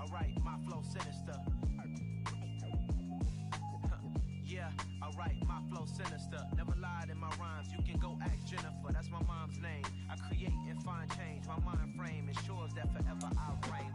alright, my flow sinister. Yeah, alright, my flow sinister. Never lied in my rhymes, you can go ask Jennifer. That's my mom's name. I create and find change. My mind frame ensures that forever I'll reign.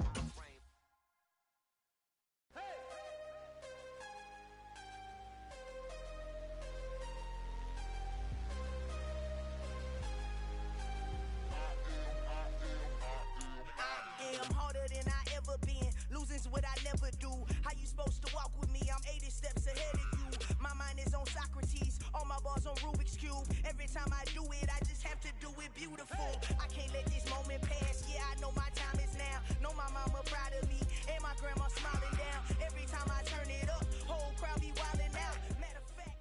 I'm harder than I ever been. Losing's what I never do. How you supposed to walk with me? I'm 80 steps ahead of you. My mind is on Socrates. All my bars on Rubik's Cube. Every time I do it, I just have to do it beautiful. I can't let this moment pass. Yeah, I know my time is now. Know my mama proud of me. And my grandma smiling down. Every time I turn it up, whole crowd be wilding out. Matter of fact,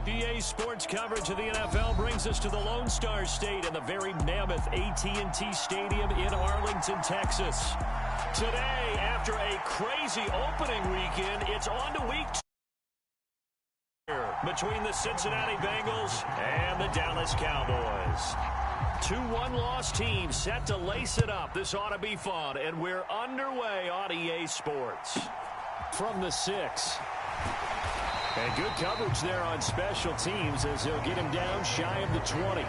EA Sports coverage of the NFL brings us to the Lone Star State and the very mammoth AT&T Stadium in Arlington, Texas. Today, after a crazy opening weekend, it's on to week 2 between the Cincinnati Bengals and the Dallas Cowboys. 2 one-loss teams set to lace it up. This ought to be fun, and we're underway on EA Sports. From the 6. And good coverage there on special teams as he'll get him down shy of the 20.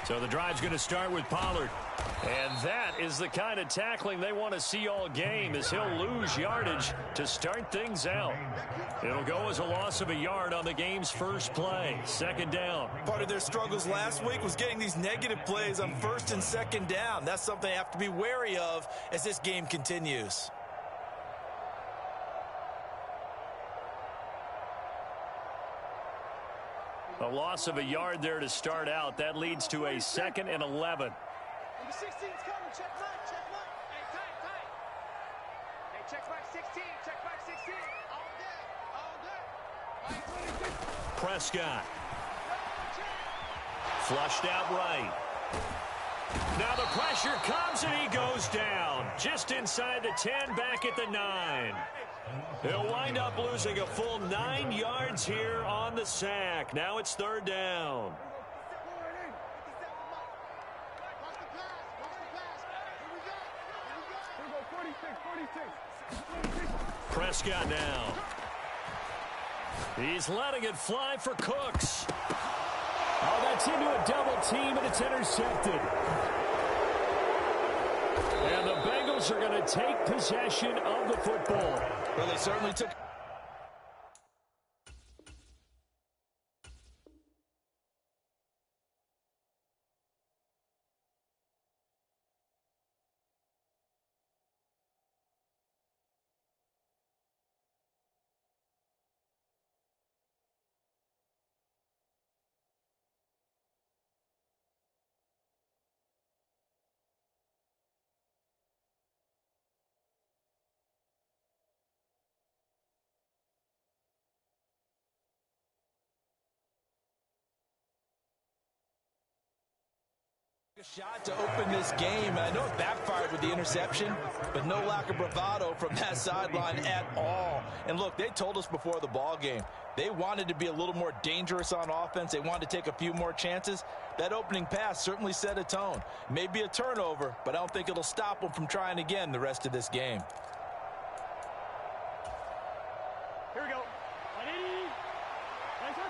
So the drive's going to start with Pollard. And that is the kind of tackling they want to see all game, as he'll lose yardage to start things out. It'll go as a loss of a yard on the game's first play. Second down. Part of their struggles last week was getting these negative plays on first and second down. That's something they have to be wary of as this game continues. A loss of a yard there to start out. That leads to a 2nd and 11. Number 16's coming. Check back. Check back. Hey, tight. Hey, check back 16. Check back 16. All day. All day. Prescott. Flushed out right. Now the pressure comes and he goes down. Just inside the 10, back at the 9. He'll wind up losing a full 9 yards here on the sack. Now it's 3rd down. Prescott now. He's letting it fly for Cooks. Oh, that's into a double team, and it's intercepted. And the Bengals are going to take possession of the football. Well, they certainly took... shot to open this game. I know it backfired with the interception, but no lack of bravado from that sideline at all. And look, they told us before the ball game, they wanted to be a little more dangerous on offense. They wanted to take a few more chances. That opening pass certainly set a tone. Maybe a turnover, but I don't think it'll stop them from trying again the rest of this game. Here we go. 180. 11.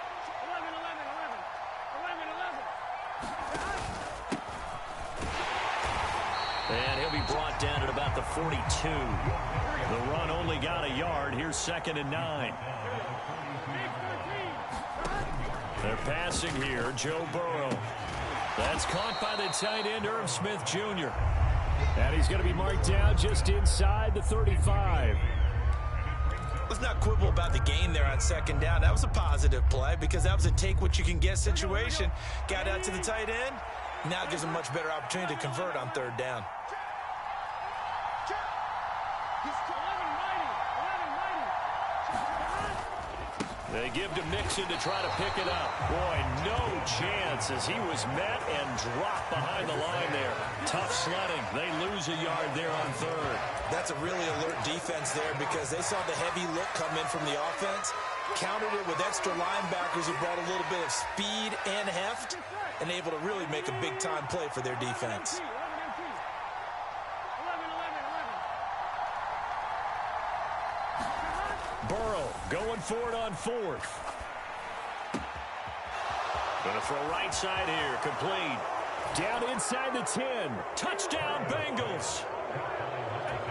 And he'll be brought down at about the 42. The run only got a yard. Here's 2nd and 9. They're passing here. Joe Burrow. That's caught by the tight end, Irv Smith Jr. And he's going to be marked down just inside the 35. Let's not quibble about the gain there on 2nd down. That was a positive play because that was a take-what-you-can-get situation. Got out to the tight end, Now gives them much better opportunity to convert on third down. They give to Mixon to try to pick it up. Boy, no chance as he was met and dropped behind the line there. Tough sledding. They lose a yard there on third. That's a really alert defense there because they saw the heavy look come in from the offense, countered it with extra linebackers who brought a little bit of speed and heft, and able to really make a big-time play for their defense. Burrow going for it on fourth. Going to throw right side here. Complete. Down inside the 10. Touchdown, Bengals.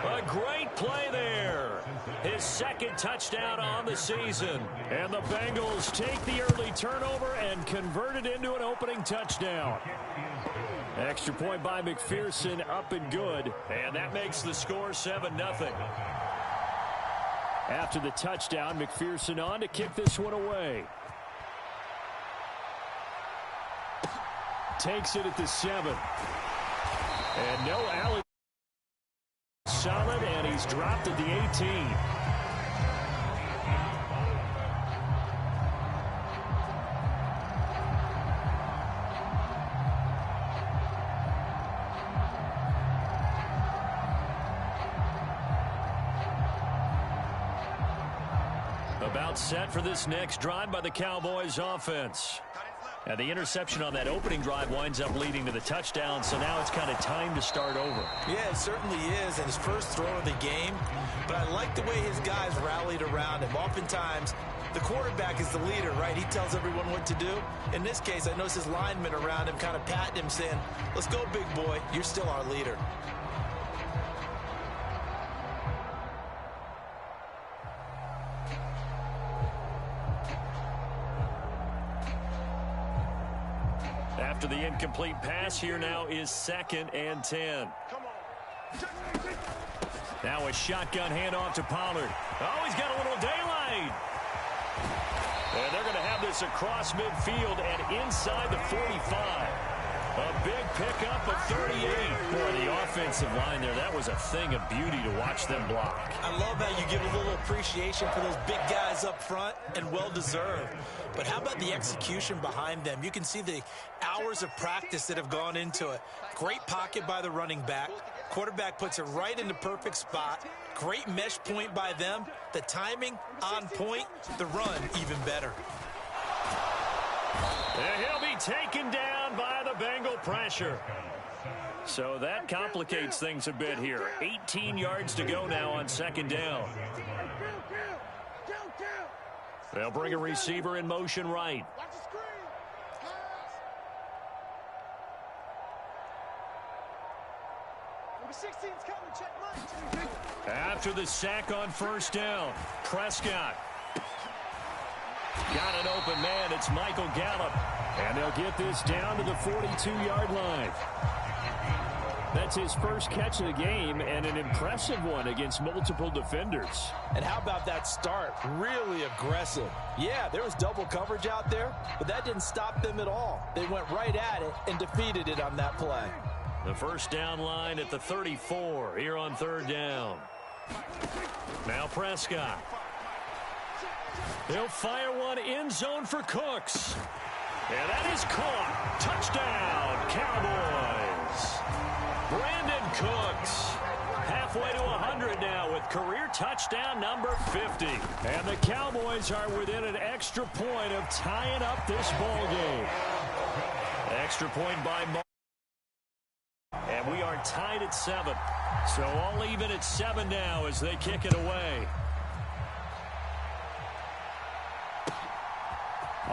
A great play there. His second touchdown on the season. And the Bengals take the early turnover and convert it into an opening touchdown. Extra point by McPherson, up and good. And that makes the score 7-0. After the touchdown, McPherson on to kick this one away. Takes it at the 7. And no alley. Solid, and he's dropped at the 18. About set for this next drive by the Cowboys offense. And the interception on that opening drive winds up leading to the touchdown, so now it's kind of time to start over. Yeah, it certainly is, and his first throw of the game. But I like the way his guys rallied around him. Oftentimes, the quarterback is the leader, right? He tells everyone what to do. In this case, I noticed his linemen around him kind of patting him, saying, "Let's go, big boy. You're still our leader." After the incomplete pass, here now is 2nd and 10. Now a shotgun handoff to Pollard. Oh, he's got a little daylight. And they're going to have this across midfield and inside the 45. A big pickup of 38. Boy, the offensive line there, that was a thing of beauty to watch them block. I love how you give a little appreciation for those big guys up front, and well-deserved. But how about the execution behind them? You can see the hours of practice that have gone into it. Great pocket by the running back. Quarterback puts it right in the perfect spot. Great mesh point by them. The timing on point. The run even better. And he'll be taken down by the Bengal pressure. So that complicates things a bit here. 18 yards to go now on 2nd down. They'll bring a receiver in motion right. After the sack on 1st down, Prescott. Got an open man. It's Michael Gallup. And they'll get this down to the 42-yard line. That's his first catch of the game, and an impressive one against multiple defenders. And how about that start? Really aggressive. Yeah, there was double coverage out there, but that didn't stop them at all. They went right at it and defeated it on that play. The 1st down line at the 34 here on 3rd down. Now Prescott. He'll fire one end zone for Cooks. And that is caught. Touchdown, Cowboys. Brandon Cooks. Halfway to 100 now with career touchdown number 50. And the Cowboys are within an extra point of tying up this ball game. Extra point by Mark. And we are tied at 7. So all even at 7 now as they kick it away.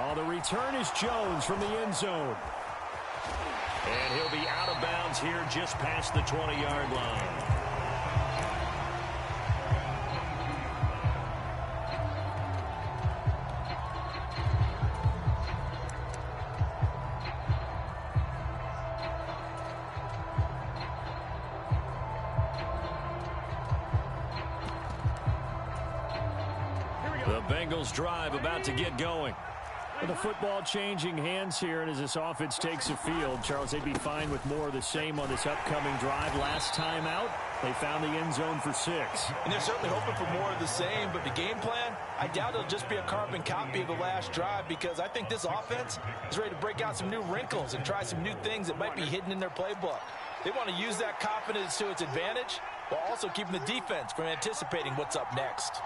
Oh, the return is Jones from the end zone. And he'll be out of bounds here just past the 20-yard line. The Bengals drive about to get going. With the football changing hands here, and as this offense takes the field, Charles, they'd be fine with more of the same on this upcoming drive. Last time out, they found the end zone for 6. And they're certainly hoping for more of the same, but the game plan, I doubt it'll just be a carbon copy of the last drive, because I think this offense is ready to break out some new wrinkles and try some new things that might be hidden in their playbook. They want to use that confidence to its advantage while also keeping the defense from anticipating what's up next.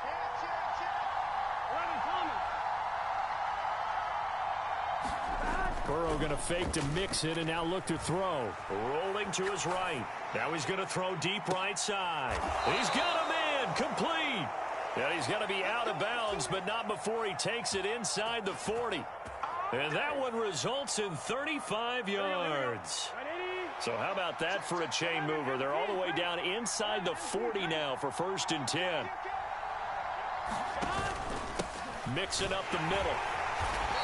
Burrow going to fake to mix it and now look to throw. Rolling to his right. Now he's going to throw deep right side. He's got a man complete. And he's going to be out of bounds, but not before he takes it inside the 40. And that one results in 35 yards. So how about that for a chain mover? They're all the way down inside the 40 now for 1st and 10. Mixing up the middle.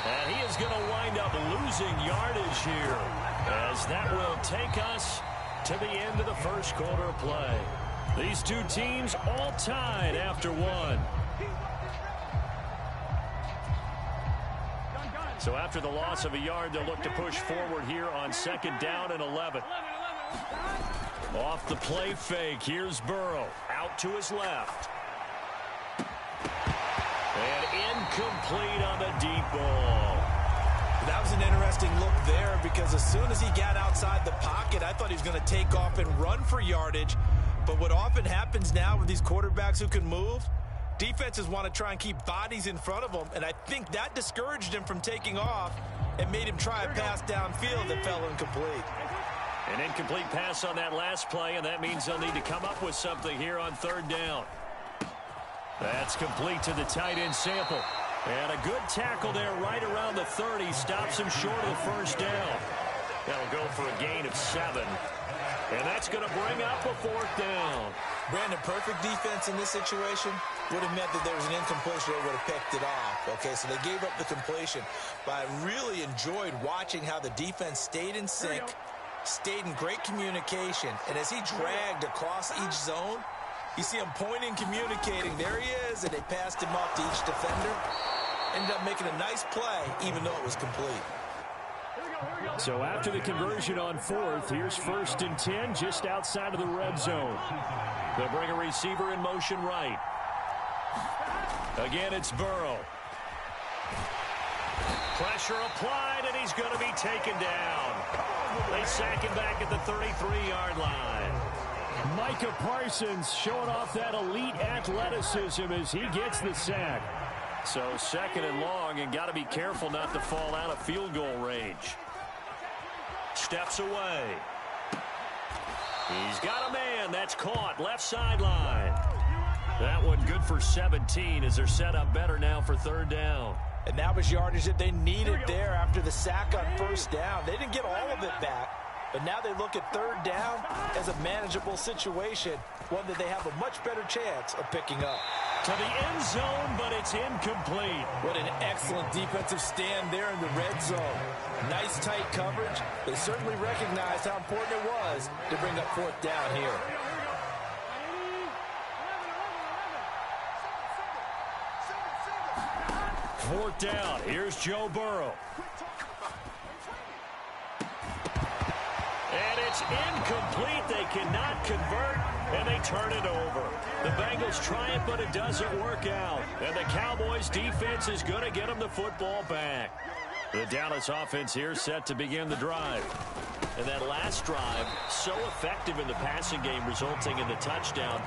And he is going to wind up losing yardage here, as that will take us to the end of the first quarter of play. These two teams all tied after one. So after the loss of a yard, they'll look to push forward here on 2nd down and 11. Off the play fake, here's Burrow. Out to his left. And incomplete on the deep ball. That was an interesting look there, because as soon as he got outside the pocket, I thought he was going to take off and run for yardage. But what often happens now with these quarterbacks who can move, defenses want to try and keep bodies in front of them, and I think that discouraged him from taking off and made him try a pass downfield that fell incomplete. An incomplete pass on that last play, and that means they'll need to come up with something here on 3rd down. That's complete to the tight end Sample. And a good tackle there right around the 30. Stops him short of the 1st down. That'll go for a gain of 7. And that's going to bring up a 4th down. Brandon, perfect defense in this situation would have meant that there was an incompletion that would have picked it off. Okay, so they gave up the completion. But I really enjoyed watching how the defense stayed in sync, stayed in great communication, and as he dragged across each zone, you see him pointing, communicating. There he is, and they passed him off to each defender. Ended up making a nice play, even though it was complete. So after the conversion on 4th, here's 1st and 10 just outside of the red zone. They'll bring a receiver in motion right. Again, it's Burrow. Pressure applied, and he's going to be taken down. They sack him back at the 33-yard line. Micah Parsons showing off that elite athleticism as he gets the sack. So 2nd and long, and got to be careful not to fall out of field goal range. Steps away. He's got a man. That's caught. Left sideline. That one good for 17 as they're set up better now for 3rd down. And that was yardage that they needed there after the sack on 1st down. They didn't get all of it back, but now they look at 3rd down as a manageable situation, one that they have a much better chance of picking up. To the end zone, but it's incomplete. What an excellent defensive stand there in the red zone. Nice tight coverage. They certainly recognized how important it was to bring up 4th down here. Fourth down. Here's Joe Burrow. And it's incomplete. They cannot convert, and they turn it over. The Bengals try it, but it doesn't work out. And the Cowboys' defense is going to get them the football back. The Dallas offense here set to begin the drive. And that last drive, so effective in the passing game, resulting in the touchdown.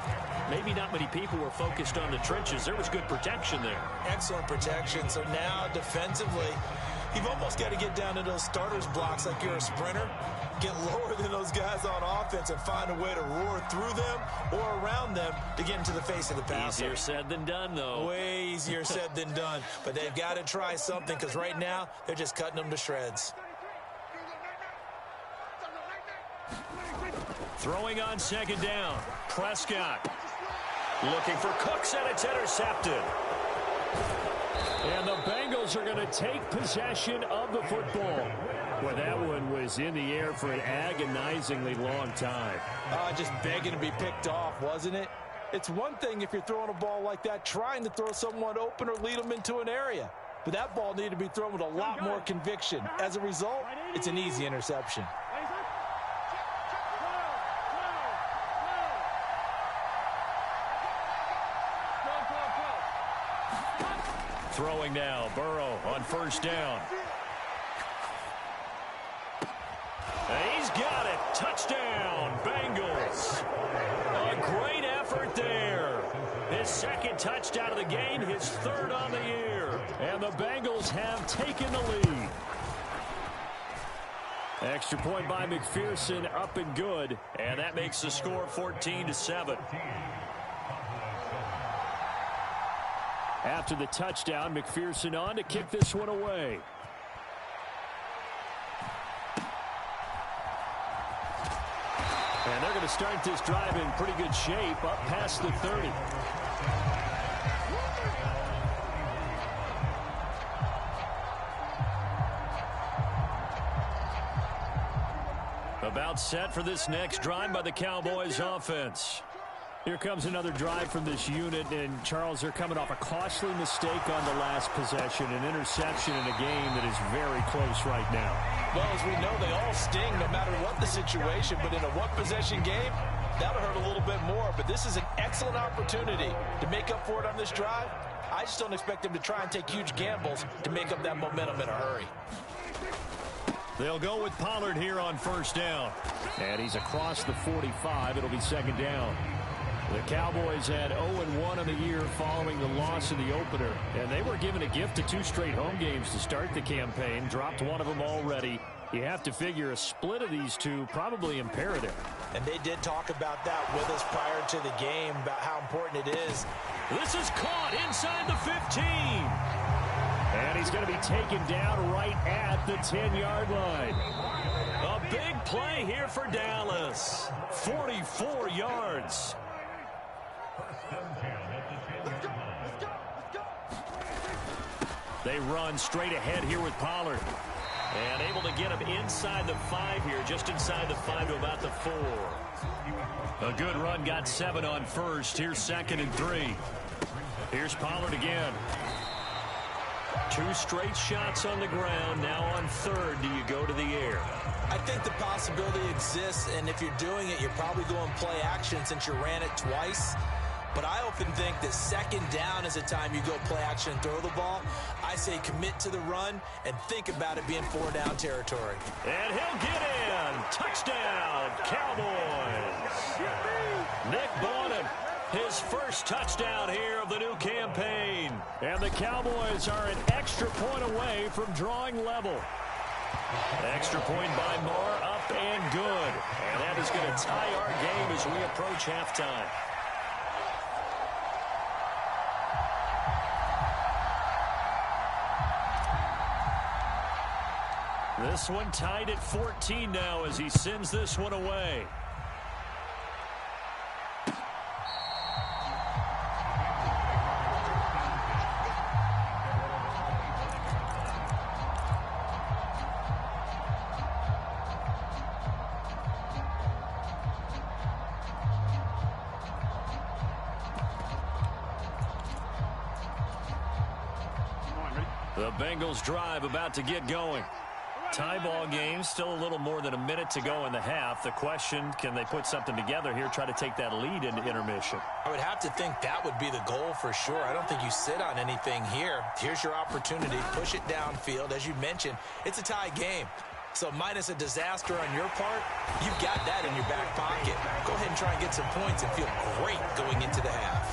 Maybe not many people were focused on the trenches. There was good protection there. Excellent protection. So now defensively, you've almost got to get down to those starters blocks like you're a sprinter. Get lower than those guys on offense and find a way to roar through them or around them to get into the face of the passer. Easier said than done, though. Way easier said than done. But they've got to try something, because right now they're just cutting them to shreds. Throwing on 2nd down. Prescott looking for Cooks, and it's intercepted. And the Bengals are going to take possession of the football. Well, that one was in the air for an agonizingly long time. Just begging to be picked off, wasn't it? It's one thing if you're throwing a ball like that, trying to throw someone open or lead them into an area. but that ball needed to be thrown with a lot more conviction. As a result, it's an easy interception. Throwing now, Burrow on first down. He's got it. Touchdown, Bengals. A great effort there. His second touchdown of the game, his third on the year. And the Bengals have taken the lead. Extra point by McPherson, up and good. And that makes the score 14-7. After the touchdown, McPherson on to kick this one away. And they're going to start this drive in pretty good shape, up past the 30. About set for this next drive by the Cowboys offense. Here comes another drive from this unit, and Charles, they're coming off a costly mistake on the last possession, an interception in a game that is very close right now. Well, as we know, they all sting no matter what the situation, but in a one-possession game, that'll hurt a little bit more. But this is an excellent opportunity to make up for it on this drive. I just don't expect them to try and take huge gambles to make up that momentum in a hurry. They'll go with Pollard here on first down. And he's across the 45. It'll be second down. The Cowboys had 0-1 in the year following the loss in the opener. And they were given a gift of 2 straight home games to start the campaign. Dropped one of them already. You have to figure a split of these two probably imperative. And they did talk about that with us prior to the game, about how important it is. This is caught inside the 15. And he's going to be taken down right at the 10-yard line. A big play here for Dallas. 44 yards. They run straight ahead here with Pollard. And able to get him inside the 5 here, just inside the 5 to about the 4. A good run, got 7 on first. Here's second and 3. Here's Pollard again. 2 straight shots on the ground. Now on third, do you go to the air? I think the possibility exists, and if you're doing it, you're probably going play action since you ran it twice. But I often think that second down is a time you go play action and throw the ball. I say commit to the run and think about it being 4-down territory. And he'll get in. Touchdown, Cowboys. Nick Bonham, his first touchdown here of the new campaign. And the Cowboys are an extra point away from drawing level. Extra point by Moore, up and good. And that is going to tie our game as we approach halftime. This one tied at 14 now as he sends this one away. The Bengals drive about to get going. Tie ball game, still a little more than a minute to go in the half. The question, can they put something together here, try to take that lead into intermission? I would have to think that would be the goal for sure. I don't think you sit on anything here. Here's your opportunity. Push it downfield. As you mentioned, it's a tie game. So minus a disaster on your part, you've got that in your back pocket. Go ahead and try and get some points and feel great going into the half.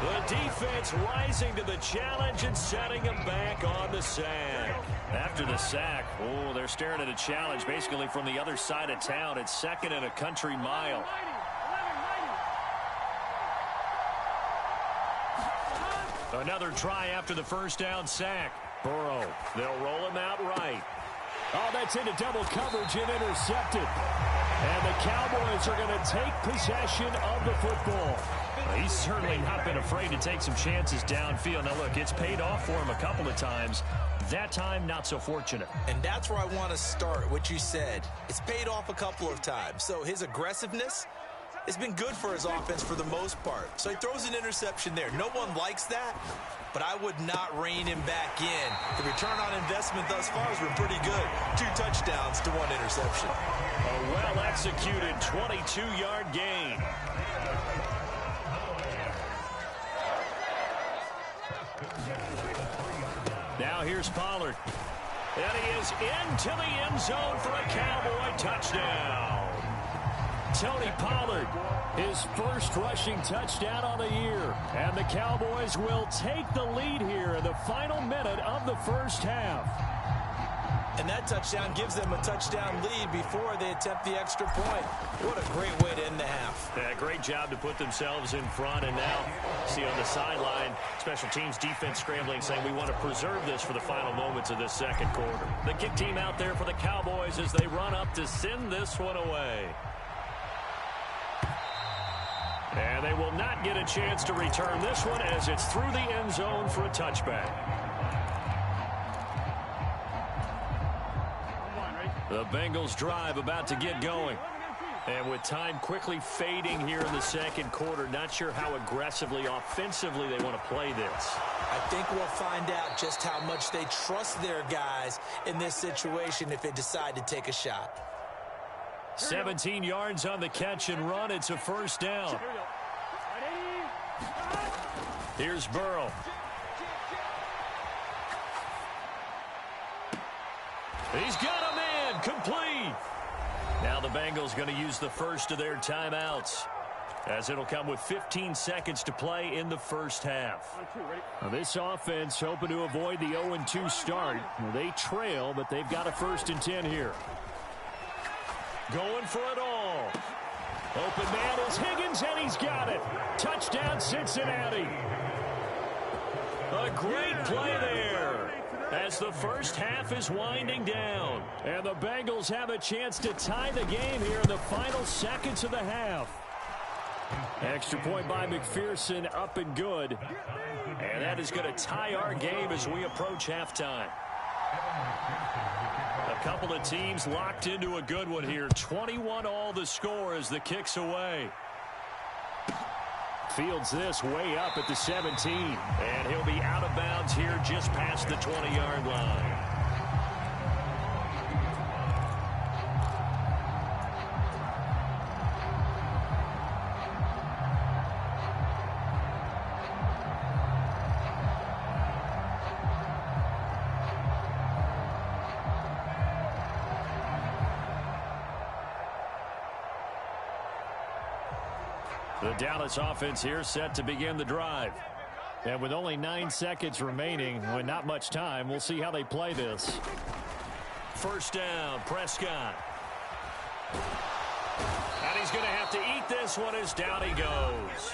The defense rising to the challenge and setting him back on the sack. After the sack, oh, they're staring at a challenge basically from the other side of town. It's second and a country mile. Another try after the first down sack. Burrow, they'll roll him out right. Oh, that's into double coverage and intercepted. And the Cowboys are going to take possession of the football. He's certainly not been afraid to take some chances downfield. Now, look, it's paid off for him a couple of times. That time, not so fortunate. And that's where I want to start, what you said. It's paid off a couple of times. So his aggressiveness, it's been good for his offense for the most part. So he throws an interception there. No one likes that, but I would not rein him back in. The return on investment thus far has been pretty good. 2 touchdowns to 1 interception. A well-executed 22-yard gain. Now here's Pollard. And he is into the end zone for a Cowboy touchdown. Tony Pollard, his first rushing touchdown on the year. And the Cowboys will take the lead here in the final minute of the first half. And that touchdown gives them a touchdown lead before they attempt the extra point. What a great way to end the half. Yeah, great job to put themselves in front. And now, see on the sideline, special teams defense scrambling, saying we want to preserve this for the final moments of this second quarter. The kick team out there for the Cowboys as they run up to send this one away. And they will not get a chance to return this one as it's through the end zone for a touchback. The Bengals drive about to get going. And with time quickly fading here in the second quarter, not sure how aggressively, offensively they want to play this. I think we'll find out just how much they trust their guys in this situation if they decide to take a shot. 17 yards on the catch and run. It's a first down. Here's Burrow. He's got him in. Complete. Now the Bengals going to use the first of their timeouts, as it'll come with 15 seconds to play in the first half. Now this offense hoping to avoid the 0-2 start. They trail, but they've got a 1st and 10 here. Going for it all. Open man is Higgins, and he's got it. Touchdown, Cincinnati. A great play there as the first half is winding down. And the Bengals have a chance to tie the game here in the final seconds of the half. Extra point by McPherson, up and good. And that is going to tie our game as we approach halftime. A couple of teams locked into a good one here. 21-all the score as the kick's away. Fields this way up at the 17. And he'll be out of bounds here just past the 20-yard line. The Dallas offense here set to begin the drive. And with only 9 seconds remaining, with not much time, we'll see how they play this. First down, Prescott. And he's going to have to eat this one as down he goes.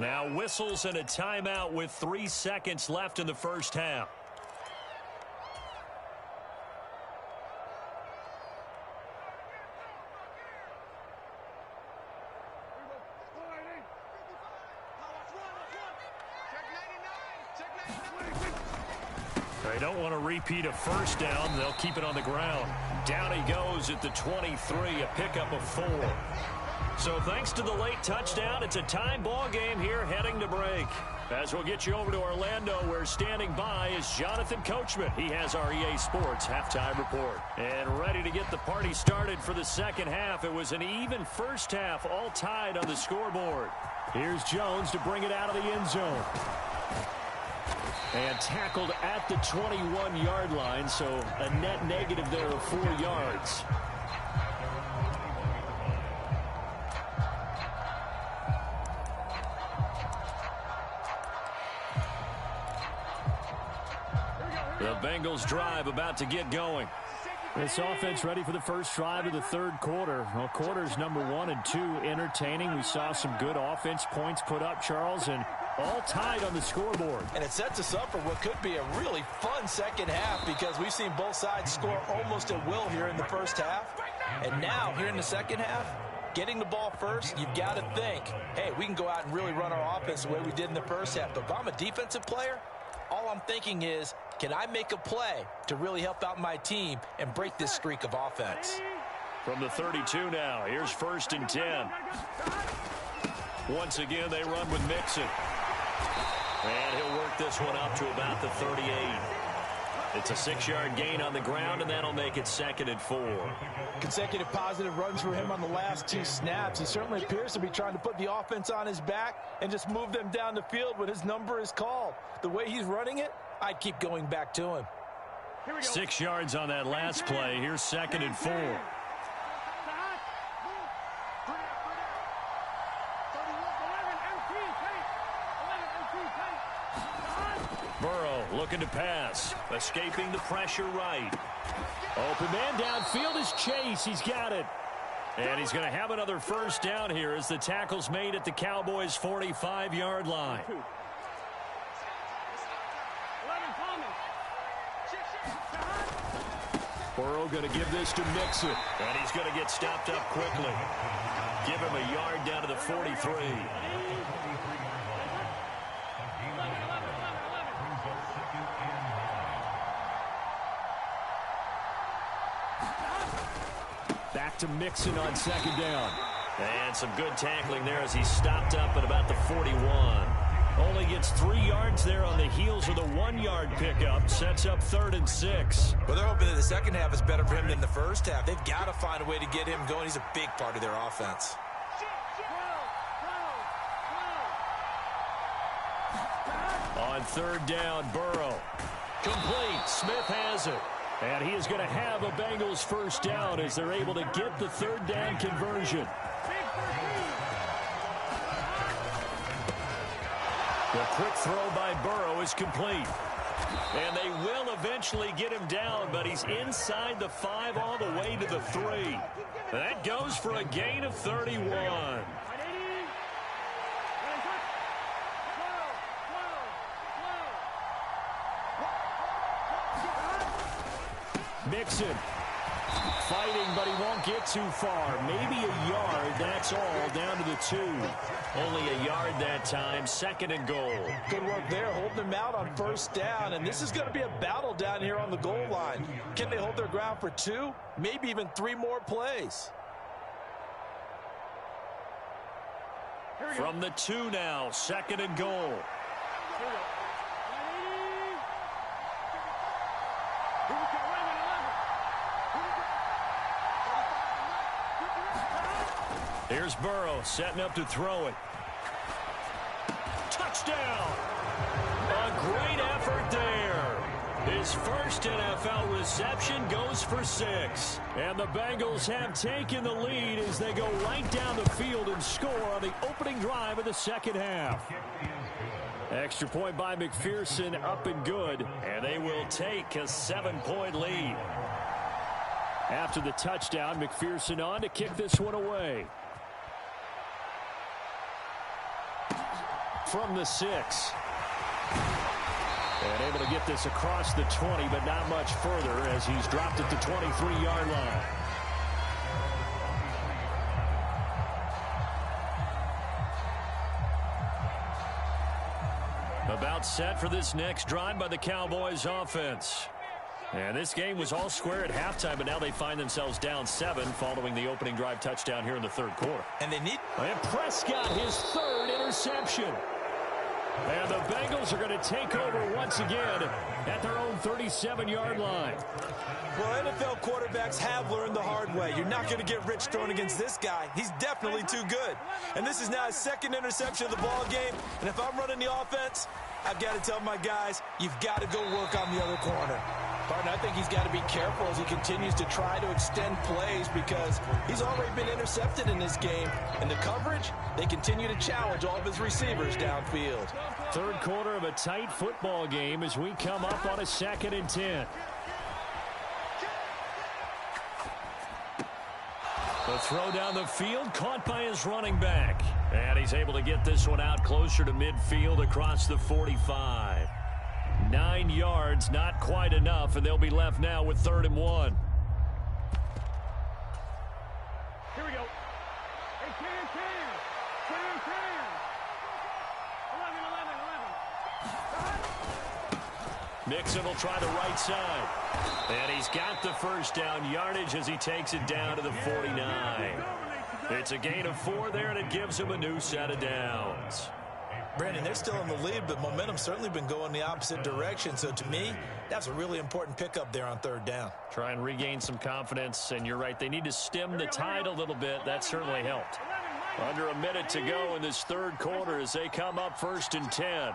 Now whistles and a timeout with 3 seconds left in the first half. They don't want to repeat a first down. They'll keep it on the ground. Down he goes at the 23, a pickup of 4. So thanks to the late touchdown, it's a tie ball game here heading to break. As we'll get you over to Orlando, where standing by is Jonathan Coachman. He has our EA Sports halftime report. And ready to get the party started for the second half. It was an even first half, all tied on the scoreboard. Here's Jones to bring it out of the end zone. And tackled at the 21-yard line, so a net negative there of 4 yards. The Bengals drive about to get going. This offense ready for the first drive of the third quarter. Well, quarters number 1 and 2 entertaining. We saw some good offense points put up, Charles, and all tied on the scoreboard. And it sets us up for what could be a really fun second half, because we've seen both sides score almost at will here in the first half. And now, here in the second half, getting the ball first, you've got to think, hey, we can go out and really run our offense the way we did in the first half. But if I'm a defensive player, all I'm thinking is, can I make a play to really help out my team and break this streak of offense? From the 32 now, here's 1st and 10. Once again, they run with Mixon. And he'll work this one up to about the 38. It's a 6-yard gain on the ground, and that'll make it 2nd and 4. Consecutive positive runs for him on the last 2 snaps. He certainly appears to be trying to put the offense on his back and just move them down the field when his number is called. The way he's running it, I'd keep going back to him. 6 yards on that last play. Here's 2nd and 4. Burrow looking to pass. Escaping the pressure right. Open man downfield is Chase. He's got it. And he's going to have another 1st down here as the tackle's made at the Cowboys' 45-yard line. Burrow going to give this to Mixon. And he's going to get stopped up quickly. Give him a yard down to the 43. Back to Mixon on 2nd down. And some good tackling there as he's stopped up at about the 41. Only gets 3 yards there on the heels of the 1-yard pickup. Sets up 3rd and 6. Well, they're hoping that the second half is better for him than the first half. They've got to find a way to get him going. He's a big part of their offense. On 3rd down, Burrow. Complete. Smith has it. And he is going to have a Bengals 1st down as they're able to get the 3rd down conversion. The quick throw by Burrow is complete. And they will eventually get him down, but he's inside the 5 all the way to the 3. That goes for a gain of 31. Mixon fighting, but he won't get too far. Maybe a yard, that's all, down to the 2. Only a yard that time, 2nd and goal. Good work there, holding them out on 1st down, and this is going to be a battle down here on the goal line. Can they hold their ground for 2, maybe even 3 more plays? From the 2 now, 2nd and goal. Here's Burrow setting up to throw it. Touchdown! A great effort there. His 1st NFL reception goes for 6. And the Bengals have taken the lead as they go right down the field and score on the opening drive of the 2nd half. Extra point by McPherson, up and good. And they will take a 7-point lead. After the touchdown, McPherson on to kick this one away. From the 6. And able to get this across the 20, but not much further as he's dropped at the 23-yard line. About set for this next drive by the Cowboys offense. And this game was all square at halftime, but now they find themselves down 7 following the opening drive touchdown here in the 3rd quarter. And they need... And Prescott, his 3rd interception. And the Bengals are going to take over once again at their own 37-yard line. Well, NFL quarterbacks have learned the hard way. You're not going to get rich throwing against this guy. He's definitely too good. And this is now his 2nd interception of the ball game. And if I'm running the offense, I've got to tell my guys, you've got to go work on the other corner. Partner, I think he's got to be careful as he continues to try to extend plays because he's already been intercepted in this game. And the coverage, they continue to challenge all of his receivers downfield. 3rd quarter of a tight football game as we come up on a 2nd and 10. The throw down the field caught by his running back. And he's able to get this one out closer to midfield across the 45. 9 yards, not quite enough, and they'll be left now with 3rd and 1. Here we go. Hey, 10, 10. 10, 10. 11, 11, 11. Mixon will try the right side. And he's got the first down yardage as he takes it down to the 49. It's a gain of 4 there, and it gives him a new set of downs. Brandon, they're still in the lead, but momentum's certainly been going the opposite direction. So to me, that's a really important pickup there on 3rd down. Try and regain some confidence, and you're right. They need to stem the tide a little bit. That certainly helped. Under a minute to go in this 3rd quarter as they come up 1st and 10.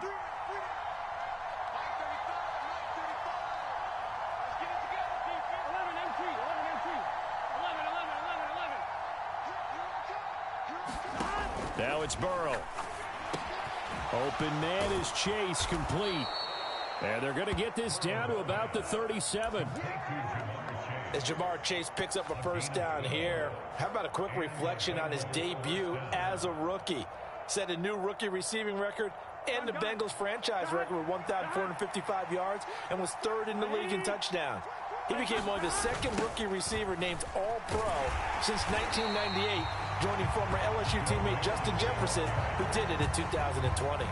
Now it's Burrow. Open man is Chase, complete. And they're going to get this down to about the 37. As Jamar Chase picks up a first down here, how about a quick reflection on his debut as a rookie? Set a new rookie receiving record and the Bengals franchise record with 1,455 yards and was 3rd in the league in touchdowns. He became only the 2nd rookie receiver named All-Pro since 1998, joining former LSU teammate Justin Jefferson, who did it in 2020.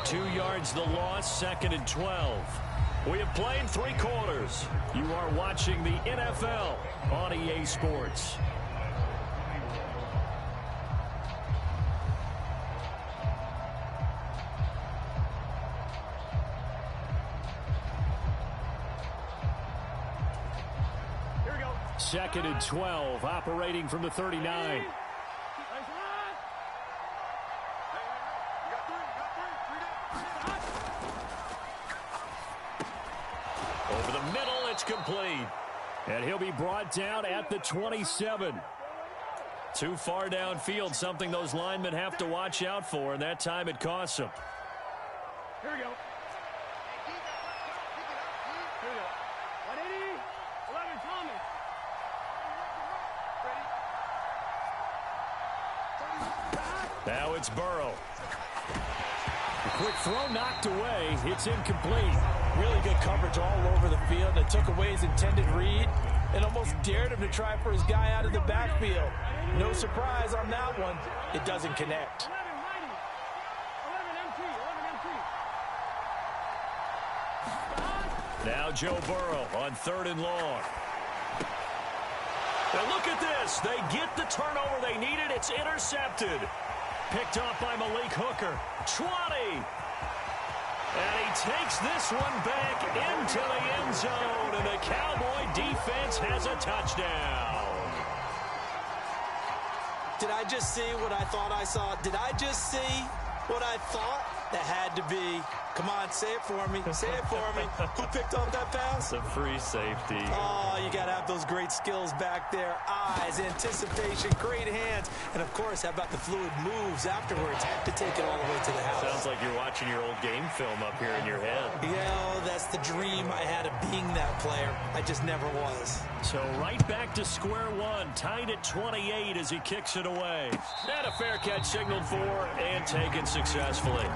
2 yards the loss, 2nd and 12. We have played 3 quarters. You are watching the NFL on EA Sports. Here we go. 2nd and 12, operating from the 39. Over the middle, it's complete. And he'll be brought down at the 27. Too far downfield, something those linemen have to watch out for, and that time it costs them. Here we go. Here we go. 180. 11 Thomas. Now it's Burrow. A quick throw knocked away. It's incomplete. Really good coverage all over the field. They took away his intended read and almost dared him to try for his guy out of the backfield. No surprise on that one. It doesn't connect. 11 Now Joe Burrow on 3rd and long. And look at this. They get the turnover they needed. It's intercepted. Picked off by Malik Hooker. 20. And he takes this one back into the end zone. And the Cowboy defense has a touchdown. Did I just see what I thought I saw? Did I just see what I thought? That had to be. Come on, say it for me. Say it for me. Who picked off that pass? It's a free safety. Oh, you got to have those great skills back there. Eyes, anticipation, great hands. And, of course, how about the fluid moves afterwards to take it all the way to the house? Sounds like you're watching your old game film up here in your head. Yeah, that's the dream I had of being that player. I just never was. So right back to square one, tied at 28 as he kicks it away. And a fair catch signaled for and taken successfully.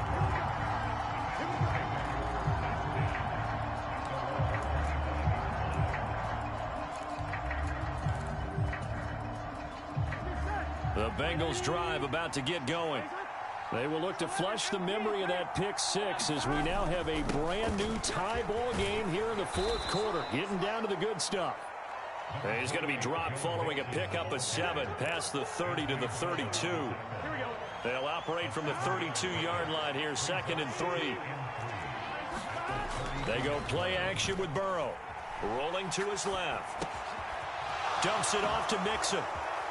The Bengals drive about to get going. They will look to flush the memory of that pick 6 as we now have a brand new tie ball game here in the 4th quarter. Getting down to the good stuff. He's going to be dropped following a pickup of 7 past the 30 to the 32. They'll operate from the 32-yard line here, 2nd and 3. They go play action with Burrow. Rolling to his left. Dumps it off to Mixon.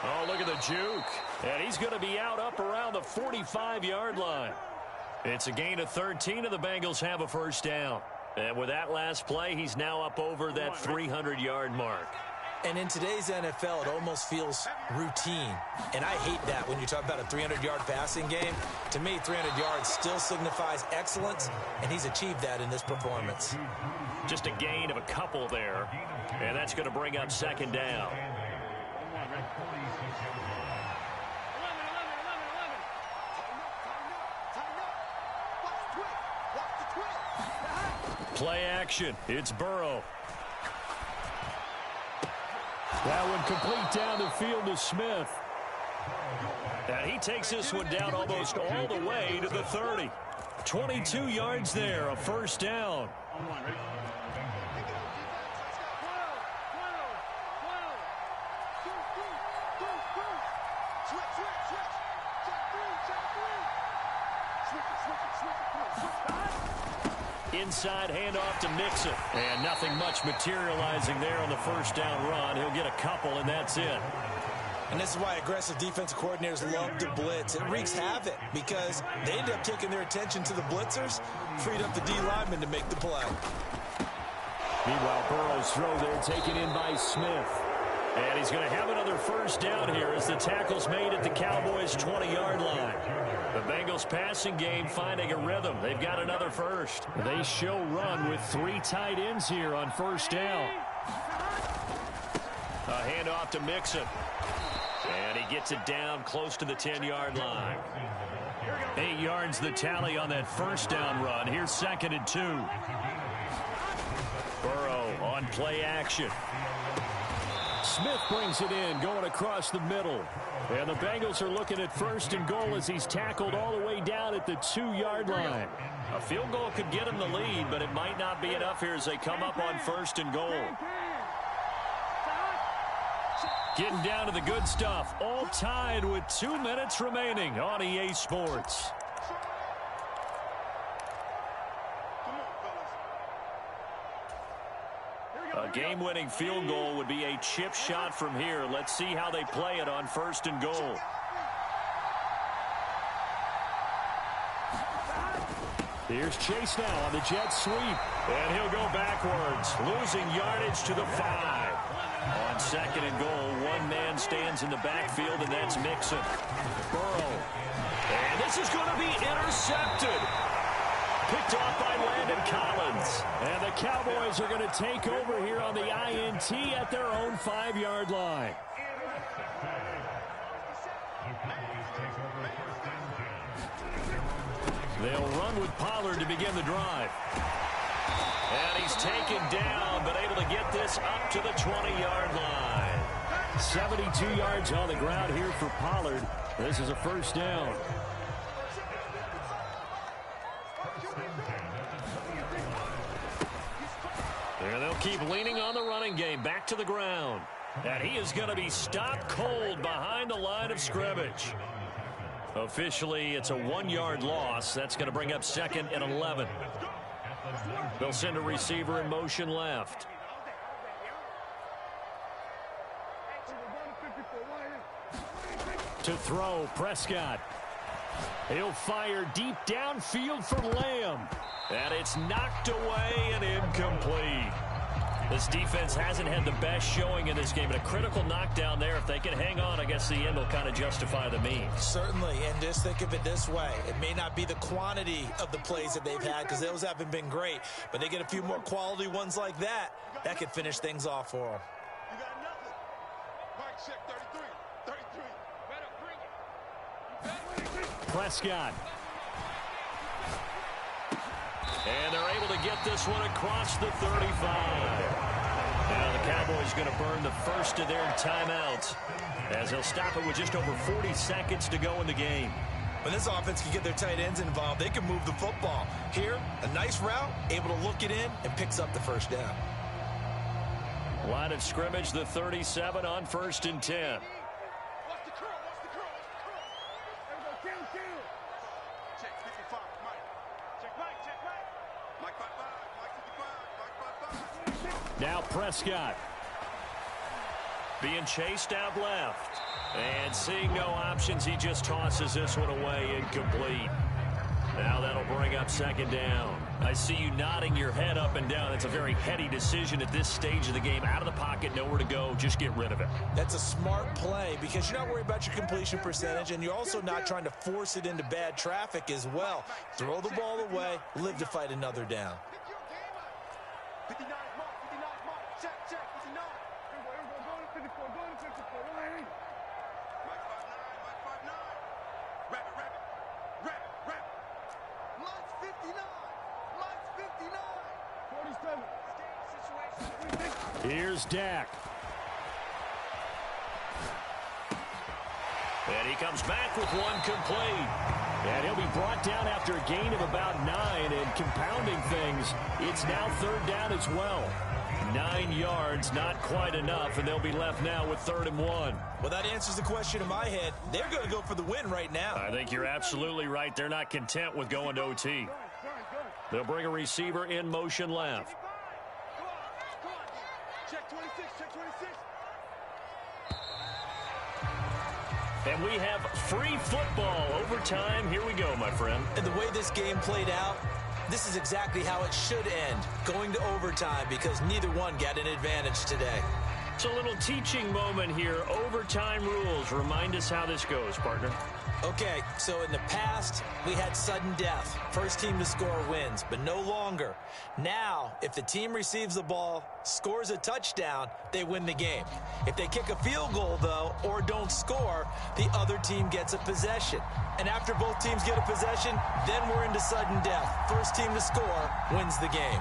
Oh, look at the juke. And he's going to be out up around the 45-yard line. It's a gain of 13, and the Bengals have a first down. And with that last play, he's now up over that 300-yard mark. And in today's NFL, it almost feels routine. And I hate that when you talk about a 300-yard passing game. To me, 300 yards still signifies excellence, and he's achieved that in this performance. Just a gain of a couple there, and that's going to bring up 2nd down. Play action. It's Burrow. That one complete down the field to Smith. And he takes this one down almost all the way to the 30. 22 yards there, a first down. Inside handoff to Mixon. And nothing much materializing there on the first down run. He'll get a couple, and that's it. And this is why aggressive defensive coordinators love to blitz. It wreaks havoc because they end up taking their attention to the blitzers, freed up the D lineman to make the play. Meanwhile, Burrow's throw there taken in by Smith. And he's going to have another first down here as the tackle's made at the Cowboys' 20-yard line. The Bengals passing game finding a rhythm. They've got another first. They show run with 3 tight ends here on first down. A handoff to Mixon. And he gets it down close to the 10-yard line. 8 yards the tally on that first down run. Here's 2nd and 2. Burrow on play action. Smith brings it in, going across the middle. And the Bengals are looking at 1st and goal as he's tackled all the way down at the 2-yard line. A field goal could get him the lead, but it might not be enough here as they come up on 1st and goal. Getting down to the good stuff. All tied with 2 minutes remaining on EA Sports. A game-winning field goal would be a chip shot from here. Let's see how they play it on 1st and goal. Here's Chase now on the jet sweep. And he'll go backwards, losing yardage to the 5. On 2nd and goal, one man stands in the backfield, and that's Mixon. Burrow. And this is going to be intercepted. Picked off by Landon Collins. And the Cowboys are going to take over here on the INT at their own 5-yard line. They'll run with Pollard to begin the drive. And he's taken down, but able to get this up to the 20-yard line. 72 yards on the ground here for Pollard. This is a first down. And they'll keep leaning on the running game. Back to the ground. And he is going to be stopped cold behind the line of scrimmage. Officially, it's a 1-yard loss. That's going to bring up 2nd and 11. They'll send a receiver in motion left. To throw, Prescott. He'll fire deep downfield for Lamb. And it's knocked away and incomplete. This defense hasn't had the best showing in this game, but a critical knockdown there. If they can hang on, I guess the end will kind of justify the means. Certainly, and just think of it this way. It may not be the quantity of the plays that they've had because those haven't been great, but they get a few more quality ones like that. That could finish things off for them. You got nothing. Mike, check 33. 33. Better bring it. Prescott. And they're able to get this one across the 35. Now the Cowboys going to burn the first of their timeouts as they'll stop it with just over 40 seconds to go in the game. When this offense can get their tight ends involved, they can move the football. Here, a nice route, able to look it in, and picks up the first down. Line of scrimmage, the 37 on 1st and 10. Watch the curl. Watch the curl. Watch the curl. There we go. Kill. Check 55. Mike. Check Mike. Check Mike. Mike 55. Mike 55. Mike 55. Now Prescott. Being chased out left. And seeing no options, he just tosses this one away, incomplete. Now that'll bring up 2nd down. I see you nodding your head up and down. It's a very heady decision at this stage of the game. Out of the pocket, nowhere to go. Just get rid of it. That's a smart play because you're not worried about your completion percentage, and you're also not trying to force it into bad traffic as well. Throw the ball away, live to fight another down. 59 mark. 59 mark. Check. 59. Here we go. Go to 54. Go to 54. Go ahead. Mike 59. Mike 59. Rabbit. Mike's 59. Mike's 59. 47. Here's Dak. And he comes back with one complete. And he'll be brought down after a gain of about 9, and compounding things, it's now 3rd down as well. 9 yards, not quite enough, and they'll be left now with 3rd and 1. Well, that answers the question in my head. They're going to go for the win right now. I think you're absolutely right. They're not content with going to OT. They'll bring a receiver in motion left. Check 26, check 26. And we have free football overtime. Here we go, my friend. And the way this game played out, this is exactly how it should end, going to overtime, because neither one got an advantage today. It's a little teaching moment here. Overtime rules. Remind us how this goes, partner. Okay, so in the past, we had sudden death. First team to score wins, but no longer. Now, if the team receives the ball, scores a touchdown, they win the game. If they kick a field goal, though, or don't score, the other team gets a possession. And after both teams get a possession, then we're into sudden death. First team to score wins the game.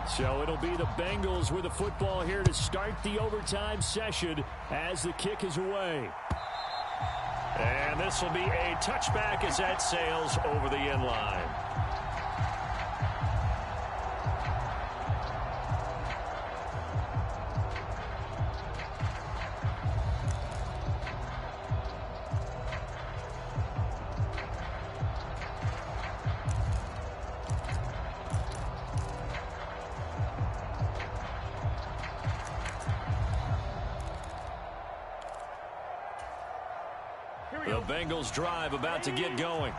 So it'll be the Bengals with the football here to start the overtime session as the kick is away. And this will be a touchback as that sails over the end line. The Bengals drive about to get going.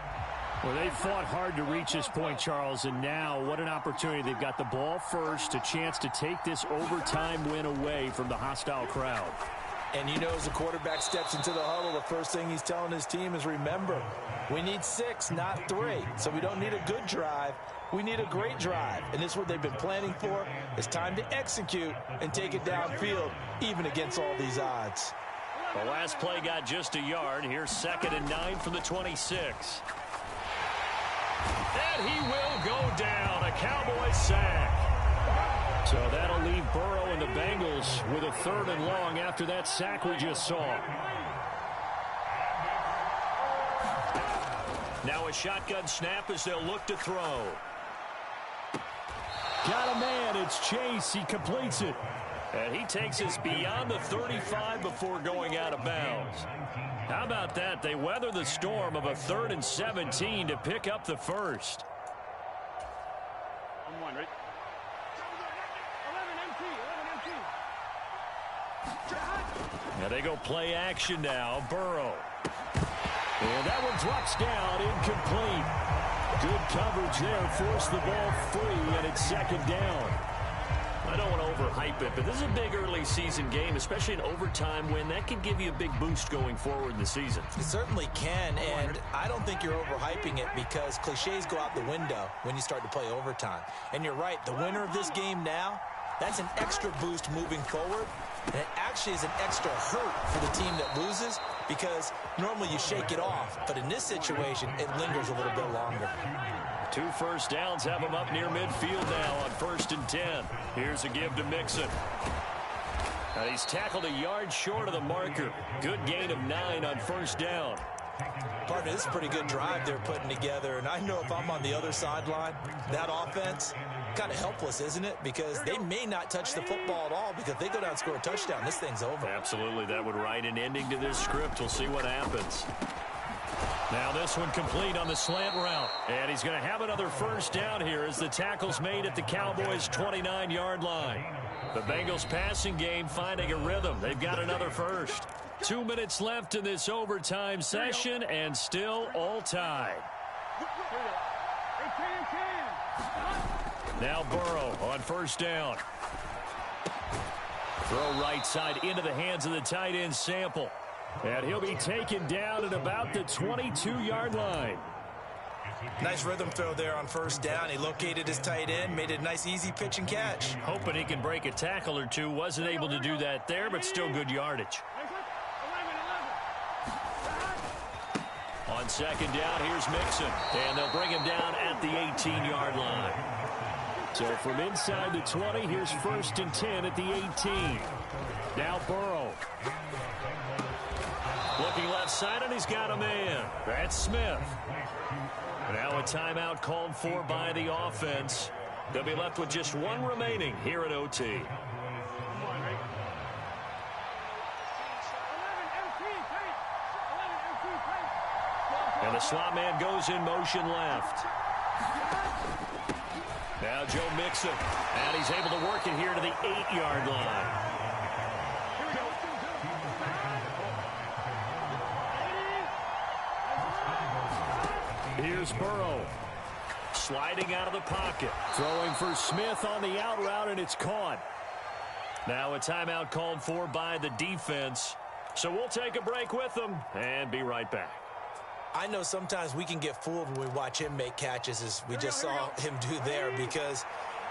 Well, they fought hard to reach this point, Charles, and now what an opportunity. They've got the ball first, a chance to take this overtime win away from the hostile crowd. And you know, as the quarterback steps into the huddle, the first thing he's telling his team is, remember, we need 6, not 3. So we don't need a good drive. We need a great drive. And this is what they've been planning for. It's time to execute and take it downfield, even against all these odds. The last play got just a yard. Here's 2nd and 9 from the 26. And he will go down. A Cowboy sack. So that'll leave Burrow and the Bengals with a 3rd and long after that sack we just saw. Now a shotgun snap as they'll look to throw. Got a man. It's Chase. He completes it. And he takes us beyond the 35 before going out of bounds. How about that? They weather the storm of a 3rd and 17 to pick up the first. Now they go play action now. Burrow. And that one drops down, incomplete. Good coverage there. Forced the ball free, and it's 2nd down. I don't want to overhype it, but this is a big early season game, especially an overtime win. That can give you a big boost going forward in the season. It certainly can, and I don't think you're overhyping it because cliches go out the window when you start to play overtime. And you're right, the winner of this game now, that's an extra boost moving forward, and it actually is an extra hurt for the team that loses because normally you shake it off, but in this situation, it lingers a little bit longer. 2 first downs have him up near midfield now on 1st and 10. Here's a give to Mixon. And he's tackled a yard short of the marker. Good gain of 9 on 1st down. Partner, this is a pretty good drive they're putting together, and I know if I'm on the other sideline, that offense, kind of helpless, isn't it? Because they may not touch the football at all, because if they go down and score a touchdown, this thing's over. Absolutely, that would write an ending to this script. We'll see what happens. Now this one complete on the slant route. And he's going to have another 1st down here as the tackle's made at the Cowboys' 29-yard line. The Bengals passing game finding a rhythm. They've got another first. 2 minutes left in this overtime session and still all tied. Now Burrow on 1st down. Throw right side into the hands of the tight end Sample. And he'll be taken down at about the 22-yard line. Nice rhythm throw there on 1st down. He located his tight end, made a nice easy pitch and catch. Hoping he can break a tackle or two. Wasn't able to do that there, but still good yardage. On 2nd down, here's Mixon. And they'll bring him down at the 18-yard line. So from inside the 20, here's 1st and 10 at the 18. Now Burrow. Looking left side, and he's got a man. That's Smith. Now a timeout called for by the offense. They'll be left with just one remaining here at OT. And the slot man goes in motion left. Now Joe Mixon. And he's able to work it here to the 8-yard line. Here's Burrow. Sliding out of the pocket. Throwing for Smith on the out route, and it's caught. Now a timeout called for by the defense. So we'll take a break with them and be right back. I know sometimes we can get fooled when we watch him make catches, as we just saw him do there, because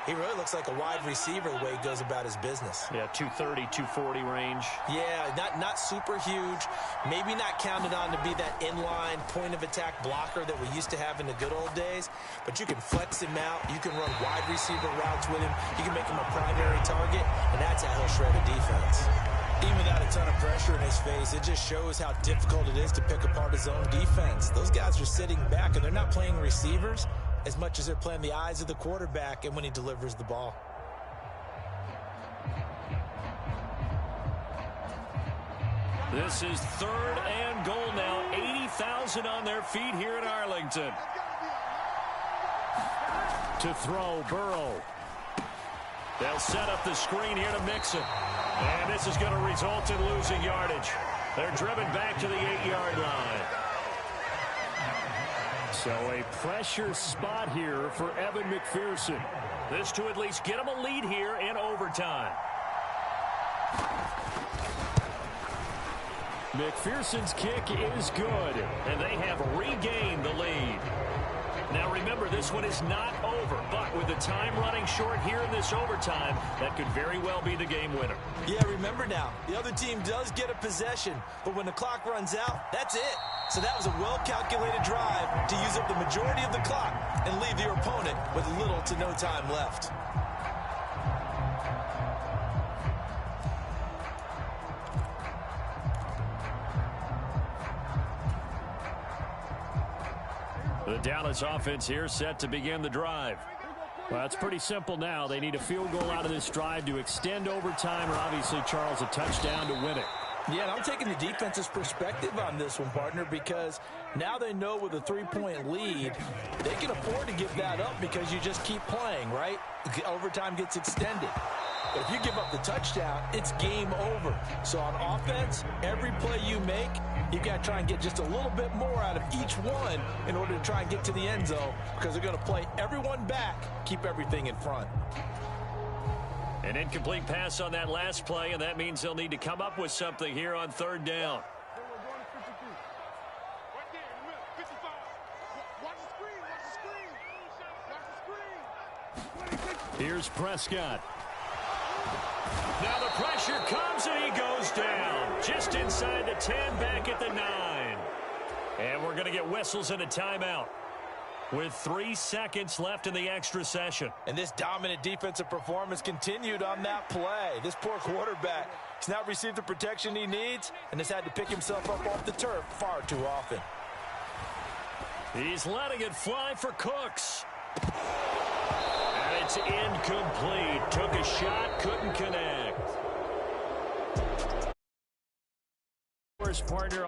he really looks like a wide receiver the way he goes about his business. Yeah, 230, 240 range. Yeah, not super huge. Maybe not counted on to be that inline point-of-attack blocker that we used to have in the good old days. But you can flex him out. You can run wide receiver routes with him. You can make him a primary target, and that's how he'll shred a defense. Even without a ton of pressure in his face, it just shows how difficult it is to pick apart his own defense. Those guys are sitting back, and they're not playing receivers as much as they're playing the eyes of the quarterback and when he delivers the ball. This is 3rd and goal now. 80,000 on their feet here in Arlington. To throw, Burrow. They'll set up the screen here to Mixon. And this is going to result in losing yardage. They're driven back to the 8-yard line. So a pressure spot here for Evan McPherson. This to at least get him a lead here in overtime. McPherson's kick is good, and they have regained the lead. Now remember, this one is not over, but with the time running short here in this overtime, that could very well be the game winner. Yeah, remember now, the other team does get a possession, but when the clock runs out, that's it. So that was a well-calculated drive to use up the majority of the clock and leave your opponent with little to no time left. The Dallas offense here set to begin the drive. Well, it's pretty simple now. They need a field goal out of this drive to extend overtime, or obviously, Charles, a touchdown to win it. Yeah, and I'm taking the defense's perspective on this one, partner, because now they know with a 3-point lead, they can afford to give that up because you just keep playing, right? Overtime gets extended. But if you give up the touchdown, it's game over. So on offense, every play you make, you've got to try and get just a little bit more out of each one in order to try and get to the end zone, because they're going to play everyone back, keep everything in front. An incomplete pass on that last play, and that means they'll need to come up with something here on 3rd down. Here's Prescott. Now the pressure comes, and he goes down. Just inside the 10, back at the 9. And we're going to get whistles and a timeout with 3 seconds left in the extra session. And this dominant defensive performance continued on that play. This poor quarterback has not received the protection he needs and has had to pick himself up off the turf far too often. He's letting it fly for Cooks. And it's incomplete. Took a shot, couldn't connect. Partner